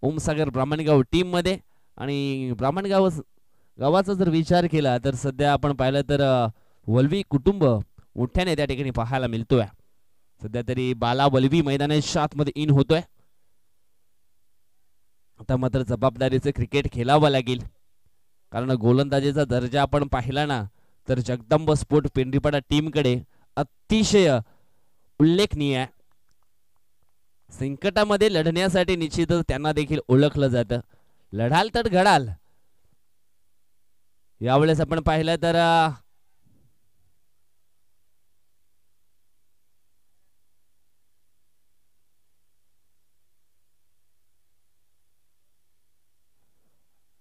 ओमसागर ब्राह्मणगाव टीम मध्ये. आणि गावाचा जर विचार केला तर सध्या आपण पाहिलं तर वल्वी कुटुंब मोठ्याने त्या ठिकाणी पाहायला मिळतोय. सध्या तरी बाला वल्वी मैदानाच्या आतमध्ये इन होतोय. आता मात्र जबाबदारीचे क्रिकेट खेळावं लागेल कारण गोलंदाजीचा दर्जा आपण पाहिला ना तर जगदंब स्पोर्ट पेंढरीपाडा टीम कडे अतिशय उल्लेखनीय. संकटामध्ये लढण्यासाठी निश्चितच त्यांना देखील ओळखलं जातं. लढाल तर घडाल. यावेळेस आपण पाहिलं तर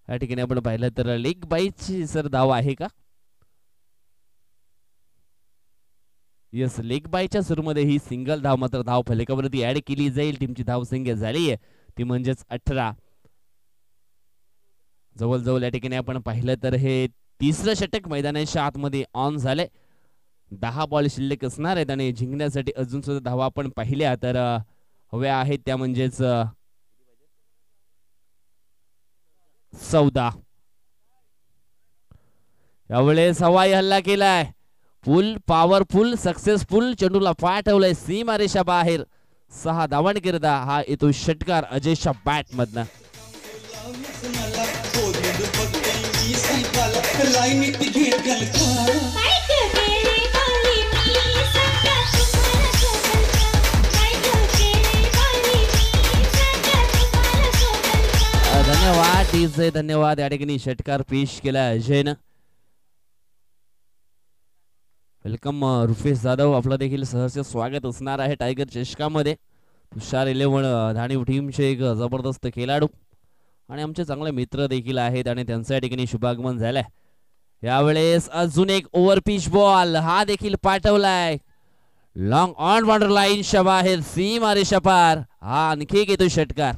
या ठिकाणी आपण पाहिलं तर लेग बाईची सर धाव आहे का? यस, लेग बायच्या सुरूमध्ये ही सिंगल धाव मात्र धाव फलकावरती ऍड केली जाईल. टीमची धाव संख्या झाली आहे ती म्हणजेच 18. जवळजवळ या ठिकाणी आपण पाहिलं तर हे तिसरं षटक मैदानाच्या आतमध्ये ऑन झाले. 10 बॉल शिल्लक असणार आहेत आणि जिंकण्यासाठी अजून सुद्धा धावा आपण पाहिल्या तर हव्या आहेत त्या म्हणजेच 14. यावेळेस हवाई हल्ला केलाय. फुल पॉवरफुल सक्सेसफुल चेंडूला पाठवलंय सीमारेषा बाहेर. 6 धावांकरिता हा येतो षटकार अजयच्या बॅट मधनं. धन्यवाद डीजे, धन्यवाद. या ठिकाणी षटकार पेश केला अजयनं. वेलकम रुफेश जाधव, आपलं देखील सहर्ष स्वागत असणार आहे टायगर चषकामध्ये. तुषार 11 धाणीव टीमचे एक जबरदस्त खेळाडू आणि आमचे चांगले मित्र देखील आहेत आणि त्यांच्या ठिकाणी शुभागमन झालंय. यावेळेस अजून एक ओव्हर पिच बॉल हा देखील पाठवलाय लॉंग ऑन बाउंड्री लाईनच्या बाहेर सीमारेषा पार. हा आणखी एक येतो षटकार.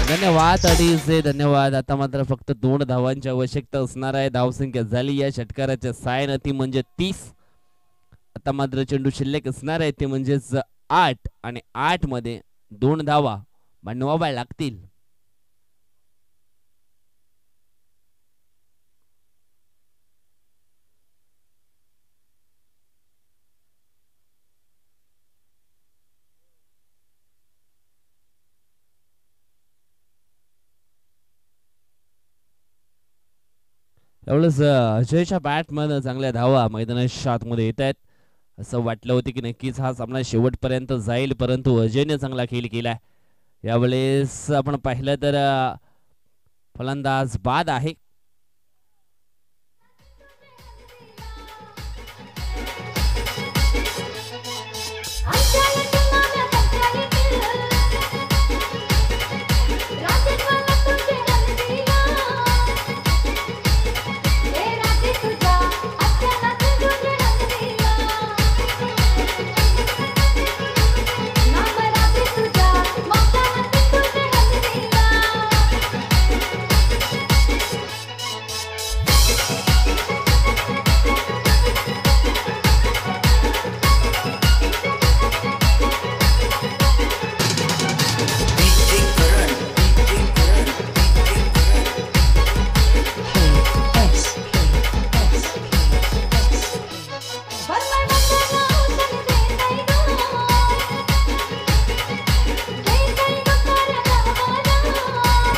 धन्यवाद अडीचे, धन्यवाद. आता मात्र फक्त 2 धावांची आवश्यकता असणार आहे. धावसंख्या झाली या षटकाराच्या सायन ती म्हणजे 30. आता मात्र चेंडू शिल्लक असणार आहे ते म्हणजेच 8 आणि 8 मध्ये 2 धावा बनवाव्या लागतील. त्यावेळेस अजयच्या बॅटमध्ये चांगल्या धावा मैदानाच्या आतमध्ये येत आहेत. असं वाटलं होतं की नक्कीच हा सामना शेवटपर्यंत जाईल, परंतु अजयने चांगला खेळ केलाय. यावेळेस आपण पाहिलं तर फलंदाज बाद आहे.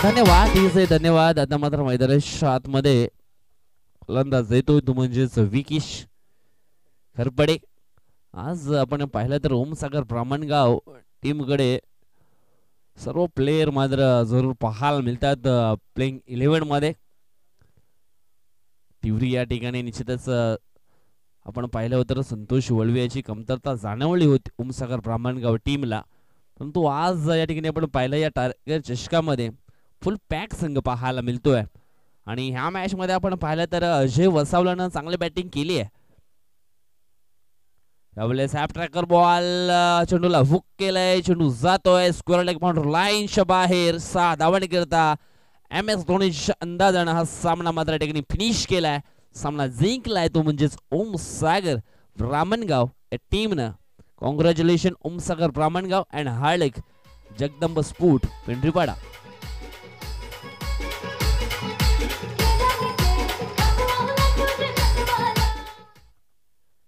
धन्यवाद डीजे, धन्यवाद. आता मात्र मैदानाच्या आतमध्ये फलंदाज येतोय तो म्हणजेच विकीश खरपडे. आज आपण पाहिलं तर ओमसागर ब्राह्मणगाव टीमकडे सर्व प्लेयर मात्र जरूर पाहायला मिळतात प्लेइंग 11 मध्ये. तिवरी या ठिकाणी निश्चितच आपण पाहिलं होतं संतोष वळवे याची कमतरता जाणवली होती ओमसागर ब्राह्मणगाव टीमला, परंतु आज या ठिकाणी आपण पाहिलं या टायगर चषकामध्ये फुल पॅक संघ पाहायला मिळतोय. आणि ह्या मॅच मध्ये आपण पाहिलं तर अजय वसावलानं चांगली बॅटिंग केली आहे. यावेळेस हॅप ट्रॅकर बॉल चेंडूला हुक केलाय, चेंडू जातोय स्क्वेअर लेग बाउंड्री लाईनच्या बाहेर. 6 धावांनी करता MS धोनीच्या अंदाजानं हा सामना मात्र ठिकाणी फिनिश केलाय. सामना जिंकलाय तो म्हणजेच ओमसागर ब्राह्मणगाव या टीमनं. कॉंग्रॅच्युलेशन ओमसागर ब्राह्मणगाव अँड हार्दिक जगदंब स्फूट पेंढरीपाडा.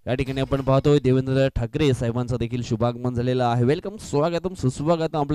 या ठिकाणी आपण पाहतोय देवेंद्र ठाकरे साहेबांचं देखील शुभागमन झालेलं आहे. वेलकम, स्वागतम, सुस्वागतम आपलं